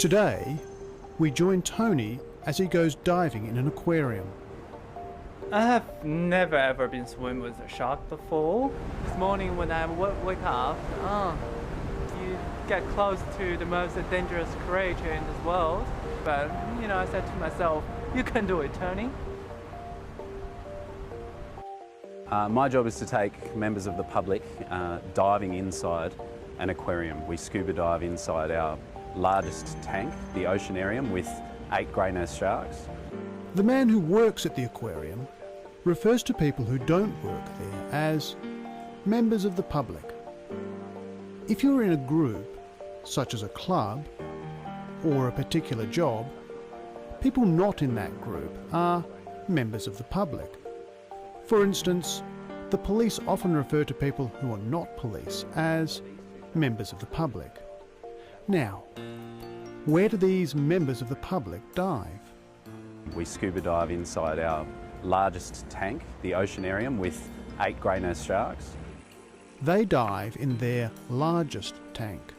Today, we join Tony as he goes diving in an aquarium. I have never ever been swimming with a shark before. This morning when I wake up, you get close to the most dangerous creature in this world. But, I said to myself, you can do it, Tony. My job is to take members of the public diving inside an aquarium. We scuba dive inside our largest tank, the oceanarium, with 8 grey nurse sharks. The man who works at the aquarium refers to people who don't work there as members of the public. If you're in a group, such as a club or a particular job, people not in that group are members of the public. For instance, the police often refer to people who are not police as members of the public. Now, where do these members of the public dive? We scuba dive inside our largest tank, the oceanarium, with 8 grey nurse sharks. They dive in their largest tank.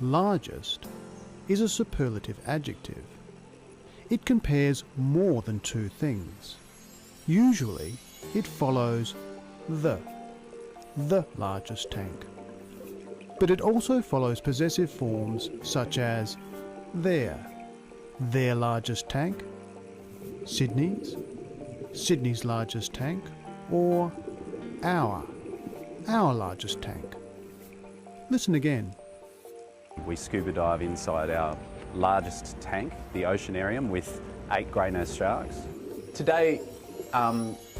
Largest is a superlative adjective. It compares more than two things. Usually, it follows the largest tank. But it also follows possessive forms such as their largest tank, Sydney's largest tank, or our largest tank. Listen again. We scuba dive inside our largest tank, the oceanarium, with 8 grey nurse sharks. Today,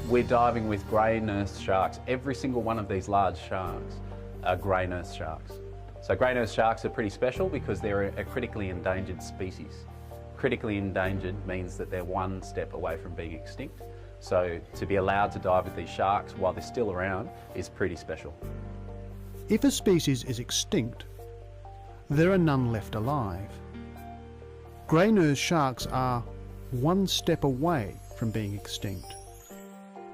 we're diving with grey nurse sharks. Every single one of these large sharks are grey nurse sharks. So grey nurse sharks are pretty special because they're a critically endangered species. Critically endangered means that they're one step away from being extinct. So to be allowed to dive with these sharks while they're still around is pretty special. If a species is extinct, there are none left alive. Grey nurse sharks are one step away from being extinct,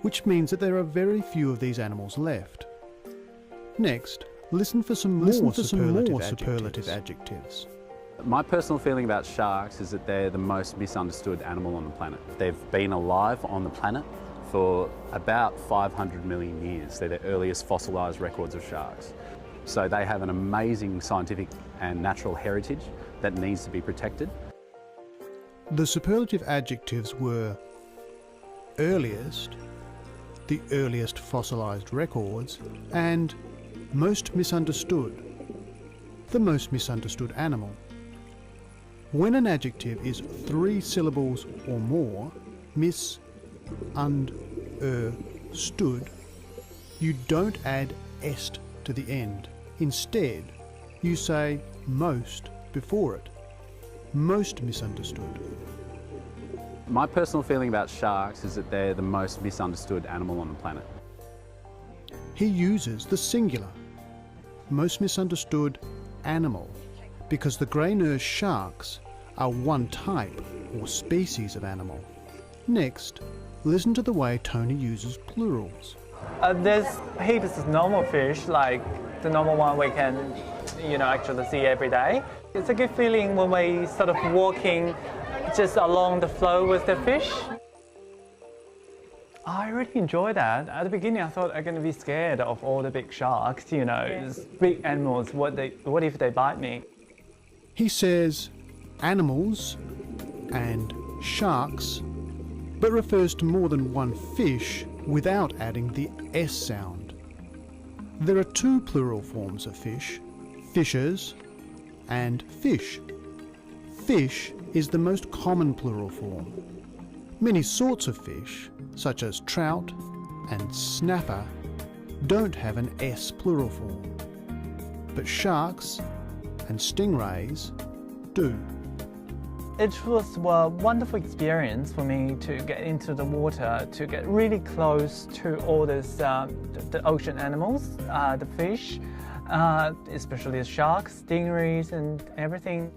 which means that there are very few of these animals left. Next, listen for some more superlative adjectives. My personal feeling about sharks is that they're the most misunderstood animal on the planet. They've been alive on the planet for about 500 million years. They're the earliest fossilised records of sharks. So they have an amazing scientific and natural heritage that needs to be protected. The superlative adjectives were earliest, the earliest fossilised records, and most misunderstood, the most misunderstood animal. When an adjective is 3 syllables or more, stood, you don't add est to the end. Instead, you say most before it. Most misunderstood. My personal feeling about sharks is that they're the most misunderstood animal on the planet. He uses the singular, most misunderstood animal, because the grey nurse sharks are one type or species of animal. Next, listen to the way Tony uses plurals. There's heaps of normal fish, like the normal one we can, actually see every day. It's a good feeling when we sort of walking just along the flow with the fish. I really enjoy that. At the beginning, I thought I'm going to be scared of all the big sharks, these big animals. What if they bite me? He says animals and sharks, but refers to more than one fish without adding the S sound. There are 2 plural forms of fish, fishes and fish. Fish is the most common plural form. Many sorts of fish, such as trout and snapper, don't have an S plural form, but sharks and stingrays do. It was a wonderful experience for me to get into the water, to get really close to all this, the ocean animals, the fish, especially the sharks, stingrays and everything.